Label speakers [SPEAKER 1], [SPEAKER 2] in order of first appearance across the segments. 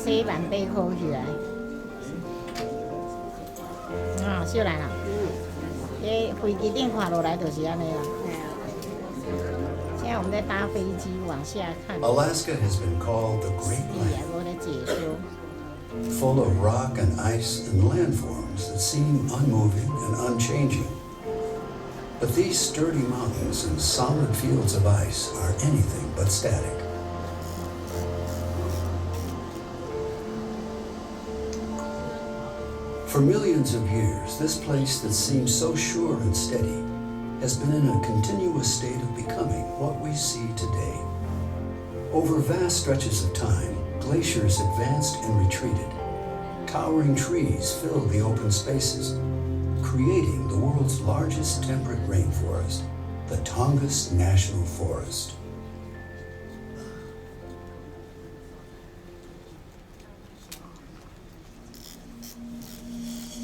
[SPEAKER 1] 洗万八块起来。啊，秀兰啊，诶，飞机顶看落来就是安尼啦。现在我们在搭飞机往下看。
[SPEAKER 2] Alaska has been called the Great
[SPEAKER 1] 我在解说。
[SPEAKER 2] Land, full of rock and ice and landforms that seem unmoving and unchanging. But these sturdy mountains and solid fields of ice are anything but static. For millions of years, this place that seems so sure and steady has been in a continuous state of becoming what we see today. Over vast stretches of time, glaciers advanced and retreated. Towering trees filled the open spaces, creating the world's largest temperate rainforest, the Tongass National Forest.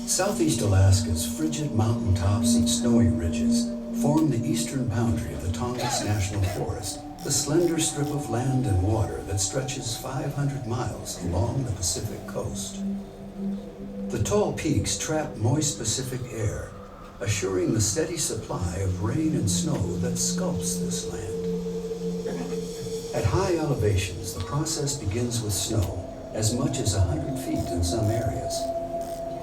[SPEAKER 2] Southeast Alaska's frigid mountaintops and snowy ridges form the eastern boundary of the Tongass National Forest, the slender strip of land and water that stretches 500 miles along the Pacific coast. The tall peaks trap moist Pacific air, assuring the steady supply of rain and snow that sculpts this land. At high elevations, the process begins with snow, as much as 100 feet in some areas.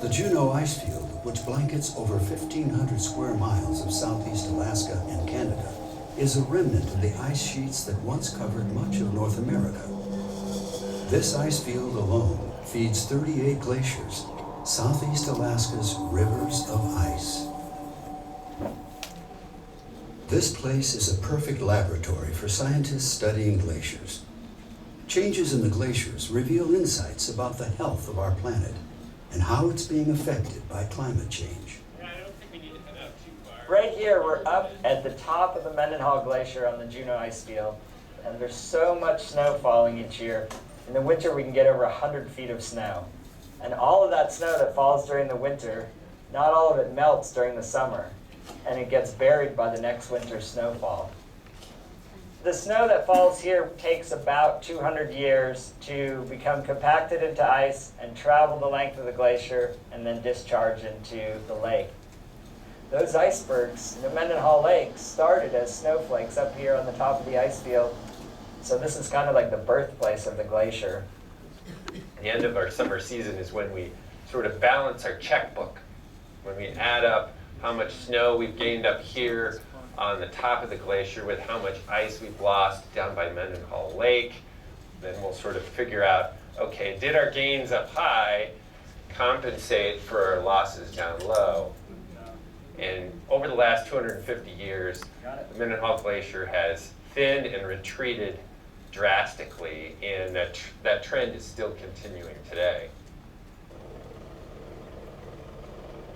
[SPEAKER 2] The Juneau ice field, which blankets over 1,500 square miles of southeast Alaska and Canada, is a remnant of the ice sheets that once covered much of North America. This ice field alone feeds 38 glaciers, Southeast Alaska's rivers of ice. This place is a perfect laboratory for scientists studying glaciers. Changes in the glaciers reveal insights about the health of our planet and how it's being affected by climate change.
[SPEAKER 3] Right here, we're up at the top of the Mendenhall Glacier on the Juneau ice field, and there's so much snow falling each year. In the winter, we can get over 100 feet of snow. And all of that snow that falls during the winter, not all of it melts during the summer, and it gets buried by the next winter's snowfall. The snow that falls here takes about 200 years to become compacted into ice and travel the length of the glacier and then discharge into the lake. Those icebergs in the Mendenhall Lake started as snowflakes up here on the top of the ice field. So this is kind of like the birthplace of the glacier.
[SPEAKER 4] The end of our summer season is when we sort of balance our checkbook, when we add up how much snow we've gained up here on the top of the glacier with how much ice we've lost down by Mendenhall Lake. Then we'll sort of figure out, okay, did our gains up high compensate for our losses down low? And over the last 250 years, the Mendenhall Glacier has thinned and retreated drastically, and that trend is still continuing today.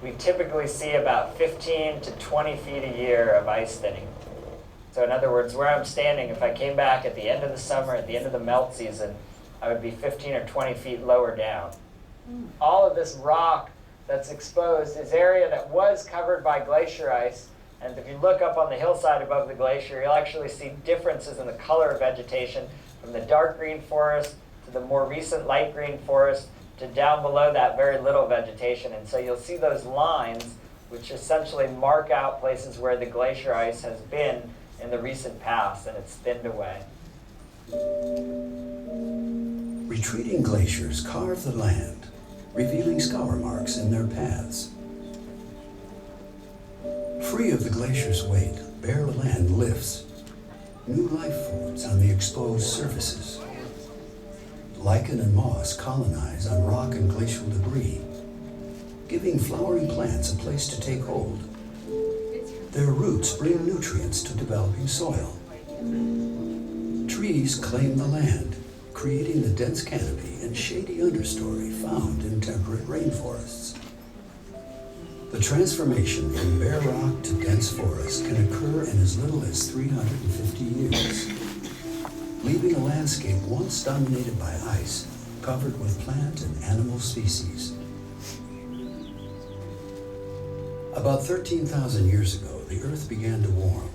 [SPEAKER 3] We typically see about 15 to 20 feet a year of ice thinning. So in other words, where I'm standing, if I came back at the end of the summer, at the end of the melt season, I would be 15 or 20 feet lower down. All of this rock that's exposed is area that was covered by glacier ice. And if you look up on the hillside above the glacier, you'll actually see differences in the color of vegetation from the dark green forest to the more recent light green forest to down below that very little vegetation. And so you'll see those lines which essentially mark out places where the glacier ice has been in the recent past, and it's thinned away.
[SPEAKER 2] Retreating glaciers carve the land, revealing scour marks in their paths. Free of the glacier's weight, bare land lifts, new life forms on the exposed surfaces. Lichen and moss colonize on rock and glacial debris, giving flowering plants a place to take hold. Their roots bring nutrients to developing soil. Trees claim the land, creating the dense canopy and shady understory found in temperate rainforests. The transformation from bare rock to dense forest can occur in as little as 350 years, leaving a landscape once dominated by ice, covered with plant and animal species. About 13,000 years ago, the Earth began to warm.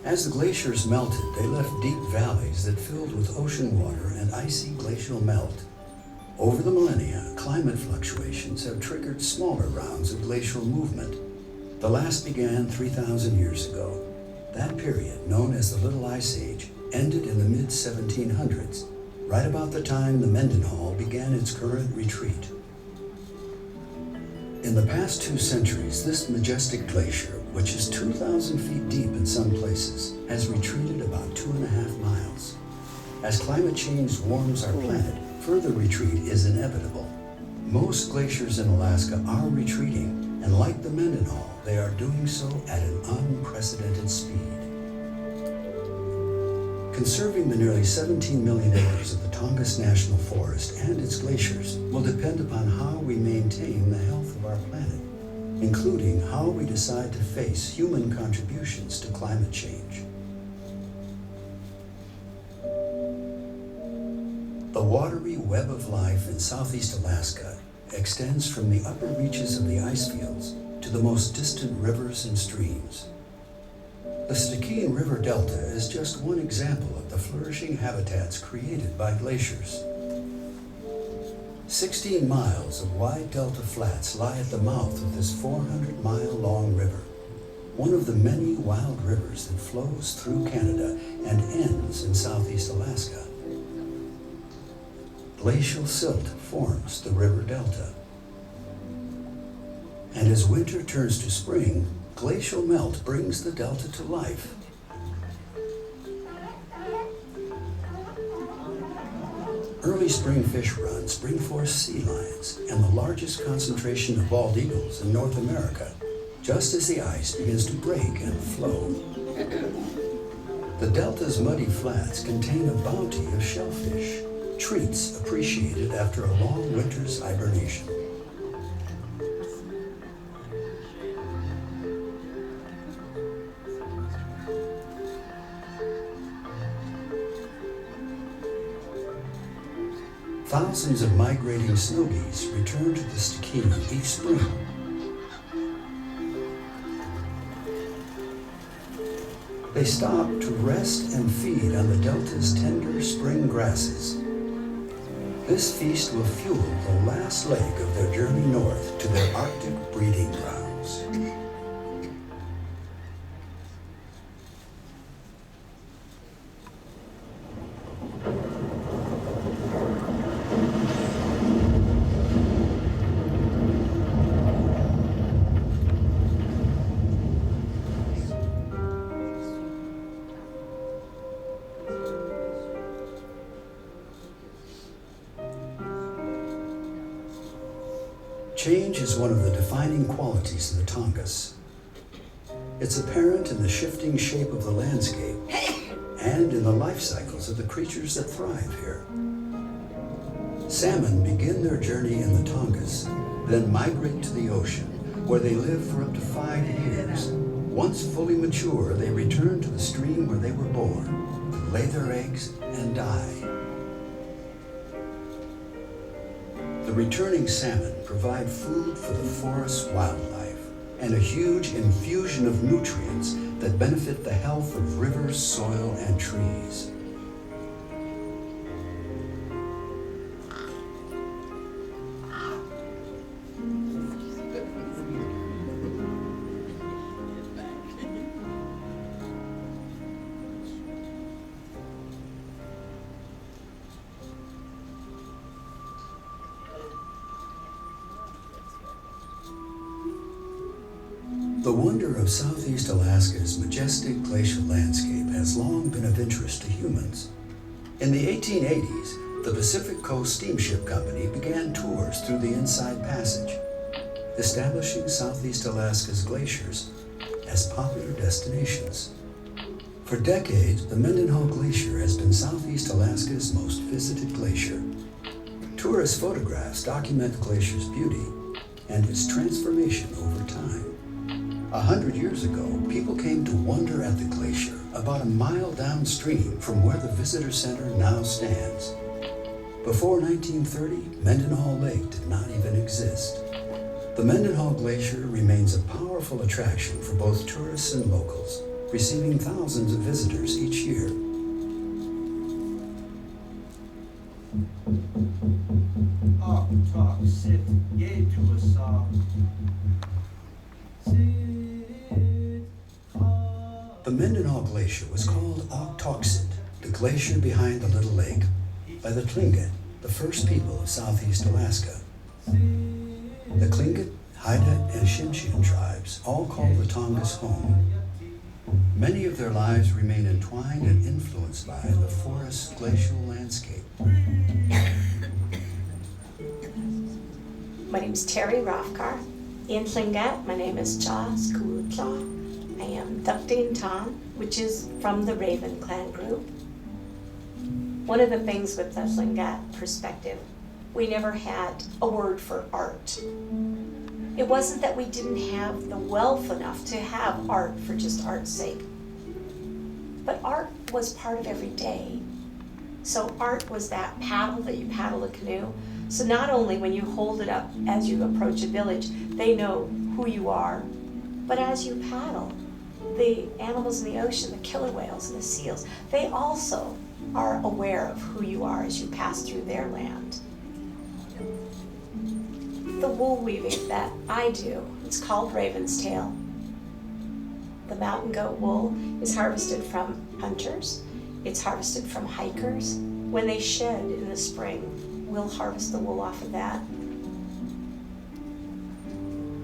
[SPEAKER 2] As the glaciers melted, they left deep valleys that filled with ocean water and icy glacial melt. Over the millennia, climate fluctuations have triggered smaller rounds of glacial movement. The last began 3,000 years ago. That period, known as the Little Ice Age, ended in the mid-1700s, right about the time the Mendenhall began its current retreat. In the past 2 centuries, this majestic glacier, which is 2,000 feet deep in some places, has retreated about 2.5 miles. As climate change warms our planet, further retreat is inevitable. Most glaciers in Alaska are retreating, and like the Mendenhall, they are doing so at an unprecedented speed. Conserving the nearly 17 million acres of the Tongass National Forest and its glaciers will depend upon how we maintain the health of our planet, including how we decide to face human contributions to climate change. The watery web of life in southeast Alaska extends from the upper reaches of the ice fields to the most distant rivers and streams. The Stikine River Delta is just one example of the flourishing habitats created by glaciers. 16 miles of wide delta flats lie at the mouth of this 400-mile-long river, one of the many wild rivers that flows through Canada and ends in southeast Alaska. Glacial silt forms the river delta. And as winter turns to spring, glacial melt brings the delta to life. Early spring fish runs bring forth sea lions and the largest concentration of bald eagles in North America, just as the ice begins to break and flow. The delta's muddy flats contain a bounty of shellfish, treats appreciated after a long winter's hibernation. Thousands of migrating snow geese return to the Stikine each spring. They stop to rest and feed on the delta's tender spring grasses. This feast will fuel the last leg of their journey north to their Arctic breeding grounds. Change is one of the defining qualities of the Tongass. It's apparent in the shifting shape of the landscape and in the life cycles of the creatures that thrive here. Salmon begin their journey in the Tongass, then migrate to the ocean, where they live for up to 5 years. Once fully mature, they return to the stream where they were born, to lay their eggs and die. The returning salmon provide food for the forest's wildlife and a huge infusion of nutrients that benefit the health of rivers, soil, and trees. The wonder of southeast Alaska's majestic glacial landscape has long been of interest to humans. In the 1880s, the Pacific Coast Steamship Company began tours through the Inside Passage, establishing southeast Alaska's glaciers as popular destinations. For decades, the Mendenhall Glacier has been southeast Alaska's most visited glacier. Tourist photographs document the glacier's beauty and its transformation over time. 100 years ago, people came to wonder at the glacier about a mile downstream from where the visitor center now stands. Before 1930, Mendenhall Lake did not even exist. The Mendenhall Glacier remains a powerful attraction for both tourists and locals, receiving thousands of visitors each year. The Mendenhall Glacier was called Ogtoxid, the glacier behind the little lake, by the Tlingit, the first people of southeast Alaska. The Tlingit, Haida, and Tsimshian tribes all call the Tongass home. Many of their lives remain entwined and influenced by the forest glacial landscape.
[SPEAKER 5] My name is Terry Rafkar. In Tlingit, my name is Cha Skuutla. I am Thukdin Tan, which is from the Raven clan group. One of the things with the Tlingit perspective, we never had a word for art. It wasn't that we didn't have the wealth enough to have art for just art's sake. But art was part of every day. So art was that paddle that you paddle a canoe. So not only when you hold it up as you approach a village, they know who you are, but as you paddle, the animals in the ocean, the killer whales and the seals, they also are aware of who you are as you pass through their land. The wool weaving that I do, it's called Raven's Tail. The mountain goat wool is harvested from hunters. It's harvested from hikers. When they shed in the spring, we'll harvest the wool off of that.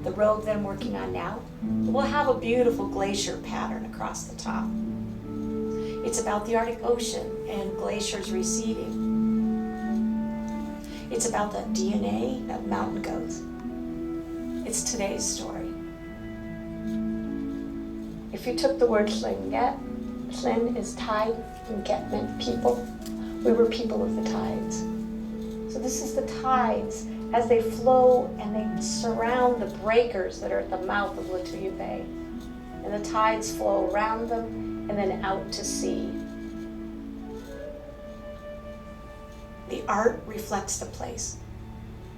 [SPEAKER 5] The robe that I'm working on now will have a beautiful glacier pattern across the top. It's about the Arctic Ocean and glaciers receding. It's about the DNA of mountain goats. It's today's story. If you took the word Tlingit, Tlin is tide and Get meant people. We were people of the tides. So this is the tides as they flow and they surround the breakers that are at the mouth of Lituya Bay. And the tides flow around them and then out to sea. The art reflects the place.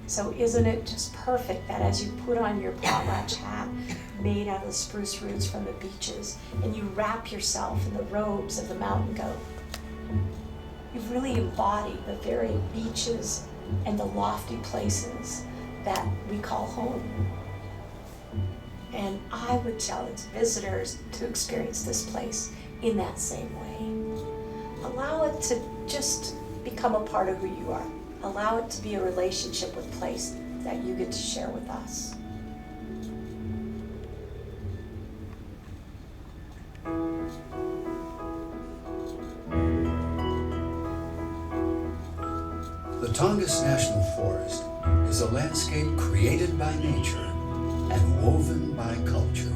[SPEAKER 5] So isn't it just perfect that as you put on your potlatch hat made out of the spruce roots from the beaches and you wrap yourself in the robes of the mountain goat, you've really embodied the very beaches and the lofty places that we call home. And I would challenge visitors to experience this place in that same way. Allow it to just become a part of who you are. Allow it to be a relationship with place that you get to share with us.
[SPEAKER 2] The Tongass National Forest is a landscape created by nature and woven by culture.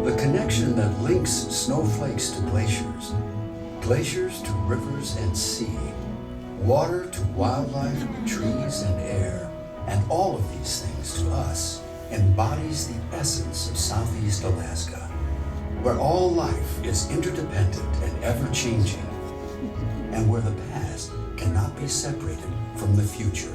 [SPEAKER 2] The connection that links snowflakes to glaciers, glaciers to rivers and sea, water to wildlife, trees and air, and all of these things to us embodies the essence of Southeast Alaska, where all life is interdependent and ever-changing, and where the past cannot be separated from the future.